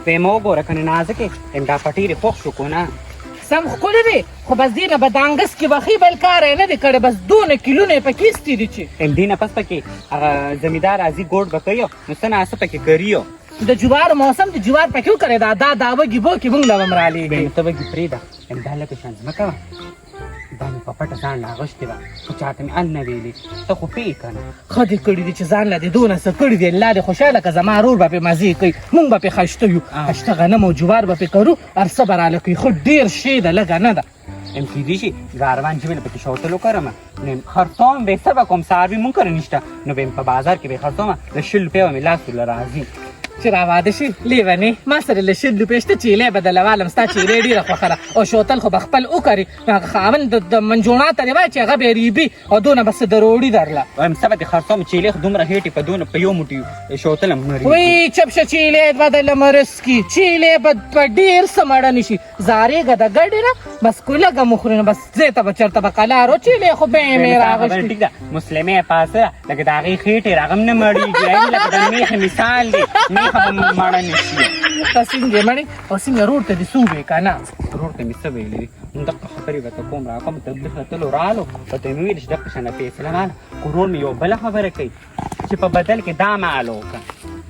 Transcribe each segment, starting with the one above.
ویم وګوره کنه نازکې دا پټی دې خوښ شو کو نه سم ښکلی دی خو بس دې نه به دانګس کې بخي بل کار یې نه دی کړی بس دونه کیلونه یې پکې ایستي دي چې دې نه پس پکې هغه زمیندار راځي ګوډ به کوي نو څه ناڅه پکې کریو د جوار موسم د جوار پکې وکړی دا وږي بوکې موږ له به م رالیږي ته وږي پرېږده دا لکه شان ځمکه وه دا مې په پټه ځان له اغوښتې وه خو چاته مې ال نه ویلې ته خو پوهې که نه ښه دې کړي دي چې ځان له دې دونه څه کړي دي الله دې خوشحاله که زما رور به پرې مزې کوي موږ به پرې خشته یو خشته غنم او جوار به پرې کرو هر څه به راله کوي خو ډېر شی ده لږه نه ده کیدی شي ګاروان چې مې پکې شوتل وکړم نو خرڅوم به څه به کوم څاروي مونږ کره نشته نو به په بازار کې به خرڅوم له 100 روپیو مې لاس له راځي چې راواده شي لیونې ما سره له 100 روپۍ شته چیلې بدلوالم ستا چیلې ډېره خوښه ده او شوتل خو به خپل وکړي نو هغه خاوند د منجوڼا ته دې وایي چې هغه به یې ریبي او دونه به څه دروړي درله وایم څه به دې خرڅوم چیلې خو دومره هېټې په دونه په یو موټي شوتل هم نه وی چپ شه چیلې به درله مرسکي چیلې به په ډېر څه مړه نه شي زارېږه د ګډې نه بس کوی لږه مو خوري نو بس ځې ته به چېرته به قلار و چیلې خو به یې مې راغوښتي ټیک ده مسلمې پاسه لکه د هغې خېټې رغم نه مړېږي لکه د میخ مثال دی میخه به مړه نه شي ته څنګه یې مړې او څنګه رور ته دې څه ووې که نه رور ته مې څه ویلي دي دغه خبرې به ته کوم راکوم تبلیغ له تلو رالو په ته مې ویل چې دغه شانه فیصله ماله خو رور مې یو بله خبره کوي چې په بدل کې دا معلو وکړه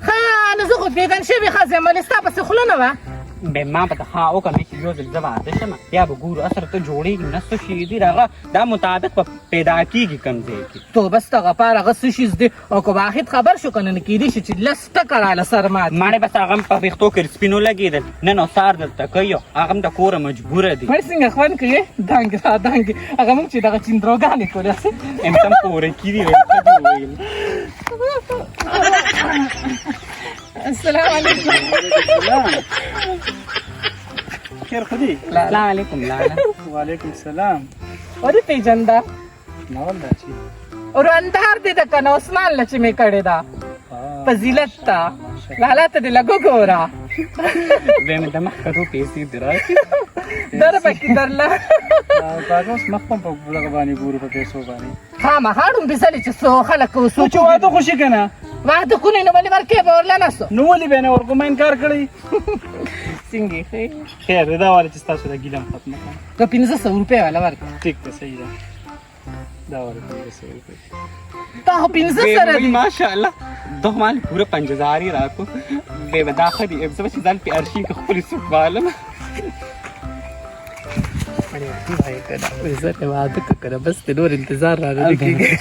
ښه نو زه خو بېګن شوې ښځه یم ولې ستا پسې خوله نه وه به ما په ښه وکړم چې یو ځل زه واده شم بیا به ګورو اصل ته جوړېږي نه څه شي دي هغه دا مطابق به پیدا کېږي کوم ځای کې تو بس دغه پار هغه څه شیز دی او که واحد خبر شو که نه نه کېدی شي چې لس ټکه راله سر مات ماړې بس هغه هم په ویښتو کې سپینو لګېدل نن او سهار دلته کوي هغه هم د کوره مجبوره دي مړ څنګه خوند کوي دانګې را دانګې هغه موږ چې دغه چندروګانې کولې هم سم کوره کې دي ویل السلام علیکم خیر خودی السلام علیکم لاله وعلیکم السلام ودې پېژنده نه والله چې ورندار دې ده که نه عثمان له چې مې کړې ده فضیلت ته لالا ته دې لږ وګوره بیا مې د مخ کټو پیسې دي راشي در پکې درله باګه اوس مخ هم په دغه باندې ګورو په پیسو باندې خامخا ډومبېسلې چې څو خلک خو چې واده خوشي که نه واده کونې نو ولې ورکې به ورله نه سو نو ولې به نه ورکو ما انکار کړی څنګه ښې خیر دی دا واله چې ستاسو د ګیله هم ختمه کړم که 500 روپۍ والا ورکړه ټیک ده صحیح ده دا واله 500 روپۍ تا خو 500 سره دي ماشاءالله دغه مال پوره 5000 یې راکو بیا به دا ښه دي زه به چې ځان پې ارشي که خپلې سوټ بالم زه واده که که بس د نور انتظار را نه کېږي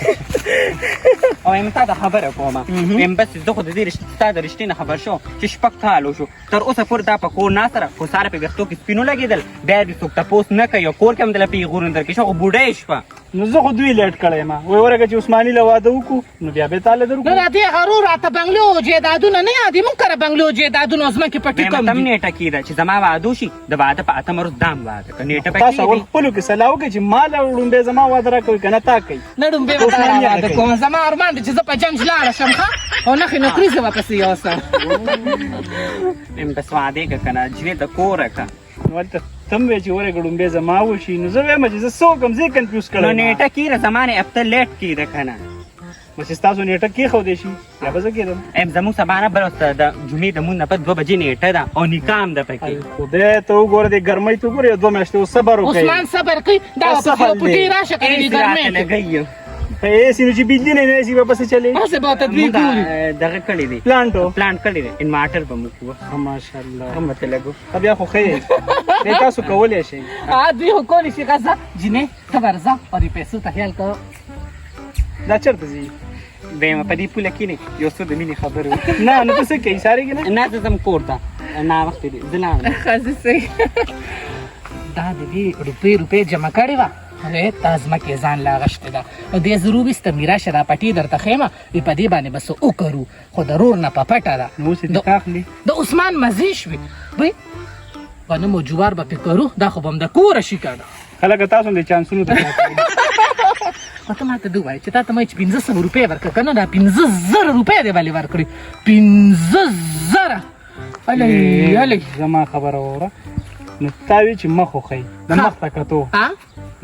او یم تا ته خبره کومه یم بس زه خو د دې ستا د رښتې نه خبر شوم چې 6 کال وشو تر اوسه پورې دا په کور نه سره خو ساره په ویښتو کې سپینو لګېدل بیا دې څوک تپوس نه کوي او کور کې هم دله پیغورونه درکوي خو بوډۍ شوه نو زه خو دوی لیټ کړی یم وایي ورګه چې عثماني له واده وکړو نو بیا به تاله در نه د دې هغه راته بنګلو او جیدادونه نه یادې موږ کره بنګلو او جیدادونه اوس مکې پټي کم تم نیټه کېده چې زما واده وشي د واده په اتم ورځ دام واده که نیټه به تاسو اول خپلو کې صلاح وکړئ چې ما له ړومبې زما واده راکوئ که نه تا کوي نه ډومبې به تا واده کوم زما ارمان دی چې زه په جنګ لاړه شم ښه او نښې نوکري زه واپسې یوسم یم بس واده که که نه جوې د کوره که نو هلته ته هم وایې چې ورګه ړومبې زما وشي نو زه وایم چې زه څه وکړم زه یې کنفیوز نو کړی نیټه کېده زما نه هفته لیټ کېده که نه بس چې ستاسو نیټه کېښودی شي بیا به زه کېدم یم زموږ سبا نه بله د جمعې د مونځ نه پس 2 بجې نیټه ده او نکاح هم ده پکې خدای ته وګوره دې ګرمۍ ته وګوره 2 میاشتې اوس صبر وکړئ عثمان صبر کوي دا واپس یو پوټی راشه که دې ګرمۍ کې لګوي په ایسي نو چې بجلی نه ایسي به پسې چلې هسې به ورته دوی ګوري دغه کړی دی پلانټ کړی دی انواټر به موږ ماشاءالله هم ورته لګو بیا خو ښه یې دی تاسو کولی شئ دوی خو کولی شي غزه جینۍ ته ورځه او دې پیسو ته خیال کوه دا چېرته ځي ویم په دې پوله کښېنې یو څه د مینې خبرې نه نو ته څه کوې سارېږي نه نه زه ځم کور ته ناوختې دی زه لاړم ښځې صحیح دا د دې روپۍ جمع کړې وه تا ځمکې ځان له اغوښتې ده او دې زه روبسته میراشه دا پټې درته ښیمه وي په دې باندې به څه وکړو خو د رور نه په پټه ده نو اوس یې دې اخلي د عثمان مزې شوې وی غنم او جوار به پې کرو دا خو به هم د کوره شي که نه خلکه تاسو هم دې چانسونو ته خو ته ما ته دې ووایې چې تا ته ما چې 500 روپۍ ورکړه که نه دا 500 روپۍ دې ولې ورکړې 500 هلئ زما خبره واوره نو تا وی چې مخ وښیي د مخ ته کتو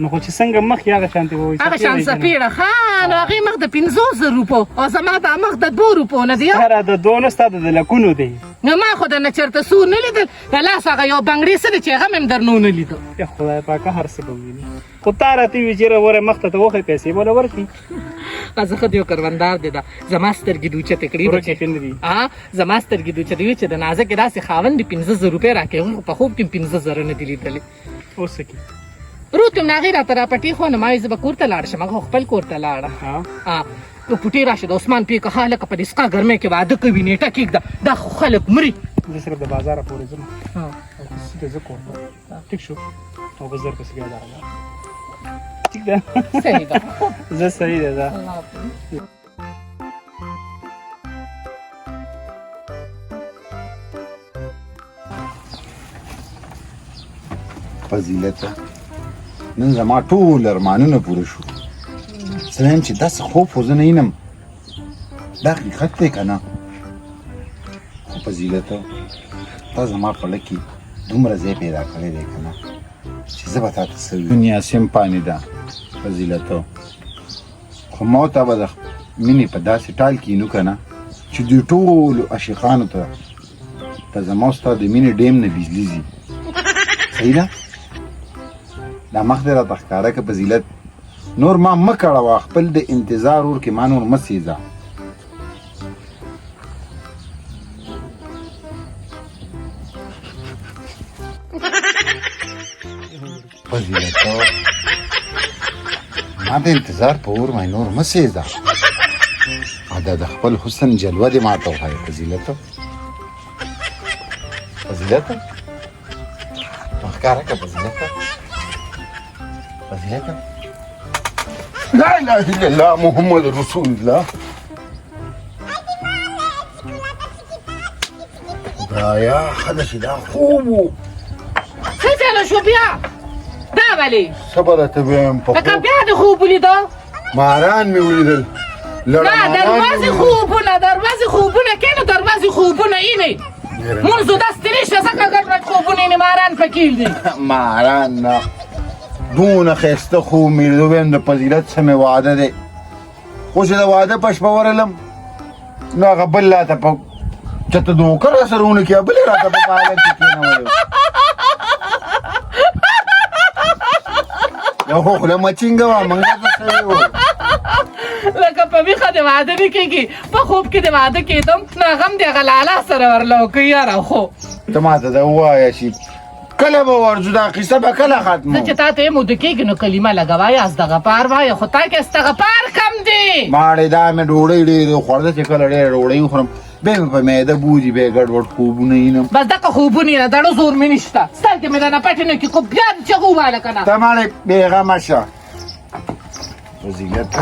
نو خو چې څنګه مخ یې هغه شانتې به وایي هغه شان څپېړه ښه نو هغې مخ د 500 روپو او زما دا مخ د 2 روپو نه دی سره د دوه نه ستا د لکونو دی نو ما خو درنه چېرته سور نه لیدل د لاس هغه یو بنګړي څه دی چې هغه مې هم درنه ونه لیدو یا خدای پاکه هر څه به وویني خو تا راته وي چېرې وره مخ ته ته وښې پیسې به له ورکړي زه ښه یو کروندار دی دا زما سترګې دې اوچتې کړي ورکې ښه نه دي زما سترګې دې اوچتې وي چې د نازکې داسې خاوند دې 15,000 روپۍ راکوي خو په خوب کې 15,000 نه دي لیدلې اوس څه کې روت یم ناغې راته راپټې خو نو ما وایي زه به کور ته لاړ شم هغه خپل کور ته لاړه نو پټې راشه د عثمان پې که هلکه په دې سقا ګرمۍ کې واده کوي نیټه کېږده دا خو خلک مري زه سره د بازاره پورې ځم او سیده زه کور ته ټیک شو او به زر پسې بیا لاړم ټیک ده صحیح ده زه صحیح ده دا فضیلته نن زما ټول ارمانونه پوره شو زه وایم چې داسې خوب خو زه نه وینم دا حقیقت دی که نه خو فضیلته تا زما په زړه کې دومره ځای پیدا کړی دی که نه چې زه به تا ته څه دنیا سیم پانې ده فضیلته خو ما ته به د مینې په داسې ټال کینو که نه چې دوی ټولو عاشقانو ته په زما او ستا د مینې ډیم نه بجلي ځي صحیح ده دا مخ دې راته ښکاره که فضیلت نور ما مه کړوه خپل د انتظار اور کې ما نور مه سیزه فضیلته ما د انتظار په اور مې نور مه سیزه او دا د خپل حسن جلوه دې ما ته وښایه فضیلته فضیلته ښکاره که فضیلته فضیلته لا اله الا الله محمد رسول الله خدایا ښه چې دا خوب و څه چله شو بیا دا ولې څه به درته ووایم په لکه بیا د خوب ولیده ماران مې ولیدل نه دروازې خوبونه کې نو دروازې خوبونه اینې منځو داسې نشته ځکه ګډ خوبونه اینې ماران پکې دي ماران نه دونه ښایسته خوب مې لیدو ویم د فضیلت څه مې واده دی خو چې د واده په شپه ورغلم نو هغه بل راته په چېرته دوکه راسره ونه کړي بل یې راته په حالت کې کېنولی یو خو خوله مچینګه وه منګه ته سوی و لکه په ویښه د واده نه کېږي په خوب کې د واده کېدم نو هغه هم د هغه لالا سره ورله وکړي یاره خو ته ما ته دا ووایه چې کله به ورځو دا قصه به کله ختمو زه چې تا ته یې موده کېږي نو کلمه لګوایه استغفار وایه خو تا کې استغفار کم دی ماړې دا مې ډوډۍ ډېرې خوړده چې کله ډېره ډوډۍ وخورم بیا مې په معده بوځي بیا ګډوډ خوبونه وینم بس دغه خوبونه یې نه دړو زور مې نشته سترګې مې درنه پټې نه کړي خو بیا دې چغه ووایله که نه ته ماړې بېغمه شه فضیلت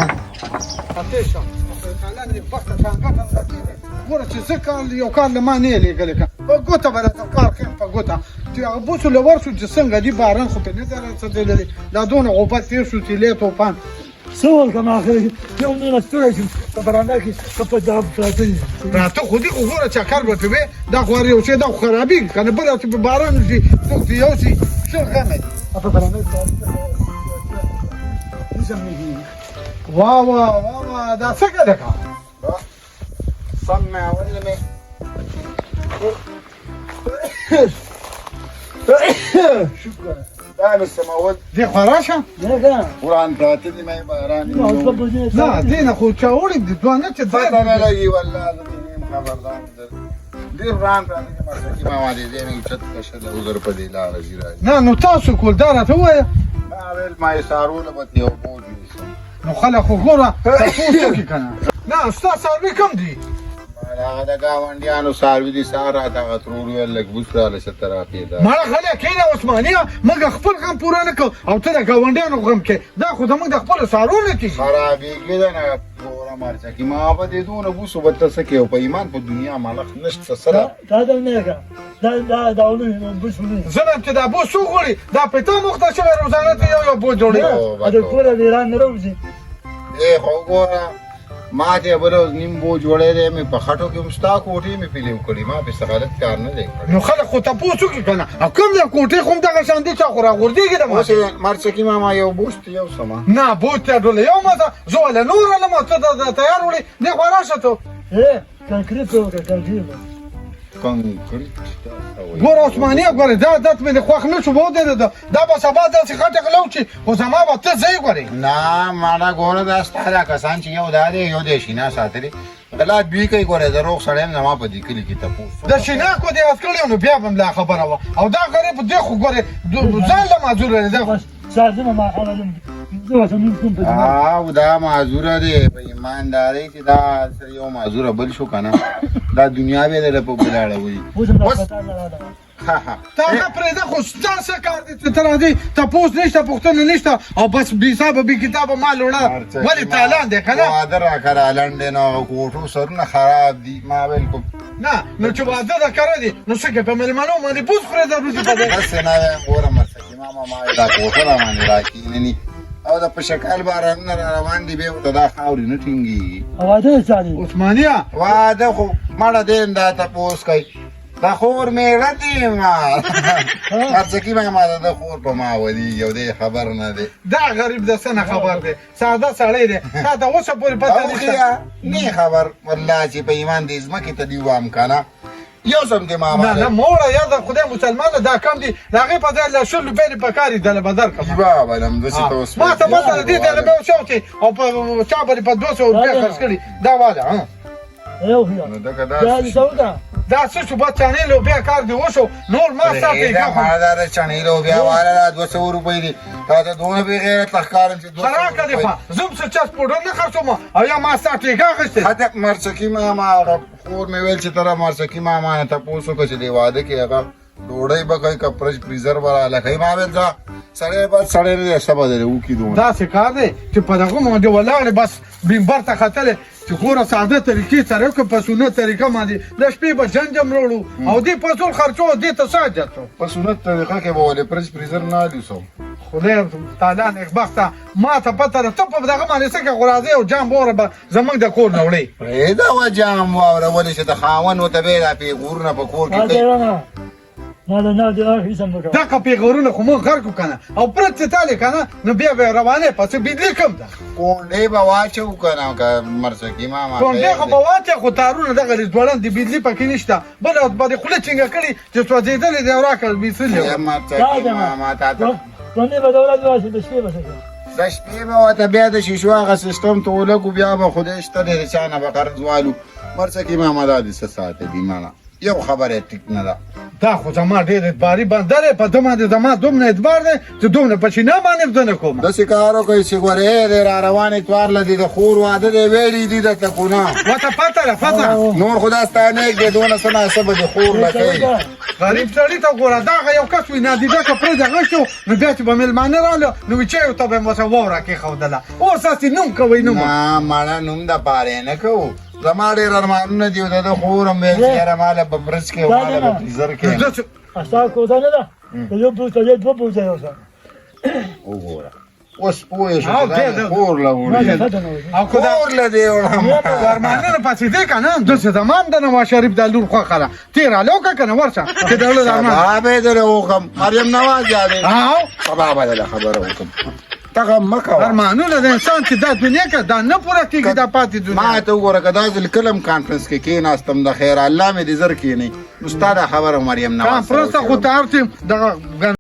ګوره چې زه کال یو کال له ما نه یې لېږلی که په ګوته به راته کار کوم په ګوته چې هغه بوسو له ورشو چې څنګه دي باران خو پرې نه دی رسېدلی دا دونه غوبت تېر شو تیلې توپان څه وکړم آخر یو نه ستړی شم په برنډه کې په دا پراته دي راته خو دي خو ګوره چکر به پرې وې دا خو هر یو شی دا خو خرابېږي که نه بله چې په باران وشي څوک دې یوسي ښه غمه دي په برنډه کې واه واه واه واه دا څنګه ده که سم مې اول مې شکر دا مې سمول دې خوا راشه قرآن پراته دي مې باران نه دې نه خو چاوړې دي دوه نه چې پته نه لګي والله زه دې نیم خبردار ډېر قرآن پراته دي مرسکي ماما دې دې مې اوچت کشه د عذر په دې لاره ځي راځي نه نو تاسو کول دا راته ووایه ما ویل ما یې څارونه به ترې اوبه وجوړېږي نو خلک خو ګوره تاسو وکړي که نه نه ستا څاروي کم دي هغه د ګاونډیانو څاروي دي سهار راته هغه ترور ویل لږ بوس راله شه ته راپېدا مړه خلک کښېنه عثمانیه موږ خپل غم پوره نه کوو او ته د ګاونډیانو غم کې دا خو زموږ د خپلو څاروونه کېږي خرابېږي ده نه پوره مرچکي ما به دې دونه بوسو به ته څه کوې په ایمان په دنیا ملخ نشته سره دا د نه کا دا ونه بوسونه زه وایم چې دا بوس وغواړي دا پیته مخته شوی روزانه ته یو بوس جوړوي دا ټوله د ایران نه راوځي ای خو ګوره ما ته بل اوس نیم بو جوړې دی مې په خټو کې مستا کوټې مې پیلیو کړی ما په سغالت کار نه دی کړی نو خلک خو تاسو کې کنه او کوم د کوټې خو دغه شان دي چې خو راغورځيږي د اوس مرچکی ماما یو بوست یو سما نه بوته ډول یو مزه زول نور نه مو ته تیار وړي نه خراشه ته concreto che calcino. کنکریټ ګور عثماني ګور دا دت مې خوښ نه شو بو ده دا به سبا داسې خټه غلو چې خو زما به ته ځای ګورې نه مانا ګوره دا ستاره کسان چې یو دا دی یو د شینا ساتلي غلط دوی کوي ګوره د روغ سړی نه ما په دې کلي کې تپوس د شینا کو دی اسکل نو بیا هم لا خبره وه او دا غریب دی خو ګوره ځان له معذور دی سازم ما حاولم او دا معذوره دی په ایماندارۍ چې دا سره یو معذوره بل شو کنه دا دنیا به د په بلاړه وي تا نه پرېږده خو ستا څه کار دی چې ته راځې تپوس نشته پوښتنه نشته او بس بې حسابه بې کتابه مال وړه ولې تالان دی که نه واده راکړه لنډ دی نو کوټو سرونه خراب دي ما ویل کوم نه نو چې واده د کره دي نو څه کوې په مېلمنو باندې پوس خورې د روزي په دی داسې نه وایم ګوره مرسکي ماما ما دا کوټه را باندې راکښېنني او د په شکل بارانونه را روان دي بیا ورته دا خاورې نه ټینګېږي واده چالي عثمانیه واده خو مړه دی دا تپوس کوي دا خور مېړه دی ما مرسکي ماما د خور په ما ودي یو دی خبر نه دی دا غریب د څه نه خبر دی ساده سړی دی تا ته اوسه پورې پته نشته نه خبر والله چې په ایمان دې ځمکې ته دي وام که نه یو سم دی ماما نه نه موړه یا د خدای مسلمانه دا کم دي د هغې په ځای له شل روپۍ دې په کار دي دله به درکړم بابلم داسې ته اوس ما ته پته دې دله به وشوتې او په چا به دې په 200 روپۍ خرڅ کړي دا واله ايوه هي نو دغه دا سودا دا څه شو به چانې لوبیا کار دې وشو نور ما ساتې دا ما دا د چڼې لوبیا واله 200 روپۍ دي تا ته دونه بې غیرت ښکارم چې خراکه دې خوا زم څه چس پوډر نه خرڅوم او یا ما ساتې اخیستې حتی مرسکي ماما خور مې ویل چې تره مرسکي ماما نه تپوس وکړه چې دې واده کې هغه ډوډۍ به کوي که فریزر به راهلکوي ما ویل ځه سړی به سړی نه دی څه به درې وکړي دونه داسې کار دی چې په دغه باندې ولاړې بس بمبر ته ختلې چې ګوره ساده طریقې سره وکړه په سنت طریقه باندې د شپې به جنجم راوړو او دې په ټول خرچو دې ته څه حاجت و په سنت طریقه کې به ولې فریزر نه لیسو خدای تعالی نیکبخته ما ته پته ده ته په دغه باندې څه کوې خو راځې او جام واوره به زموږ د کور نه وړې پرېږده وه جام واوره ولې چې د خاوند ورته بیا دا پیغورونه په کور کې کوي نه دا هیڅ هم دغه پیغورونه خو موږ غر کړو که نه او پرت چې تالې که نه نو بیا به یې روانې پسې بجلي کم ده کونډې به واچو که نه که مرسکي ماما کونډې خو به واچې خو تارونه دغه ځوړند دي بجلي پکې نشته بله به دې خوله چینګه کړي چې سوځېدلې دی او راکړه بیسلې مرسکي ماما تا ته باندې به دولت واسي د شپې بس د شپې به ورته بیا د شیشو هغه سیسټم ته ولګو بیا به خدای شته دی د چا نه به قرض والو مرسکي ماما دا دې څه ساته دي مانا یو خبره ټیک نه ده دا خو زما ډېر اعتباري بنده دی په ده باندې زما دومره اعتبار دی چې دومره په چینه باندې زه نه کوم داسې کار وکړئ چې ګورې دی را روان اتوار له دې د خور واده دی ویلي دي درته خو نه ورته پته ده پته نور خو دا ستا نیک دی دونه څه ناسه به د خور له کوي غریب سړي ته ګوره دغه یو کس وي نادیده که پرې دغه شو نو بیا چې به مېلمانه راغله نو چایو ته به یې ورته واوره کېښودله اوس هسې نوم کوئ نوم نه مړه نوم د پاره نه کوو زما ډېر ارمانونه دي او د ده خور هم ویل چې یاره ماله په برج کې ماله په فریزر کې استا کوزه نه ده یو بوسه یو دوه بوسه یو څه وګوره اوس پوه شو دا خور له وړي او که دا خور له دې وړم ارمانونه پسې دی که نه داسې زمان د نواز شریف دا لور خوښه ده تېر هله وکړه که نه ورشه چې د زړه د ارمان سبا به یې دله وکړم مریم نواز یادوي سبا به دله خبره وکړم دغه مه کوه ارمانونه د انسان چې دا دنیا که دا نه پوره کېږي دا پاتې دنیا ما ته وګوره که دا ځل کلم کانفرنس کې کېناستم د خیر الله مې دې زر کښېنئ نو ستا دا خبره مریم نواز کانفرنس ته خو ته هر ټیم دغه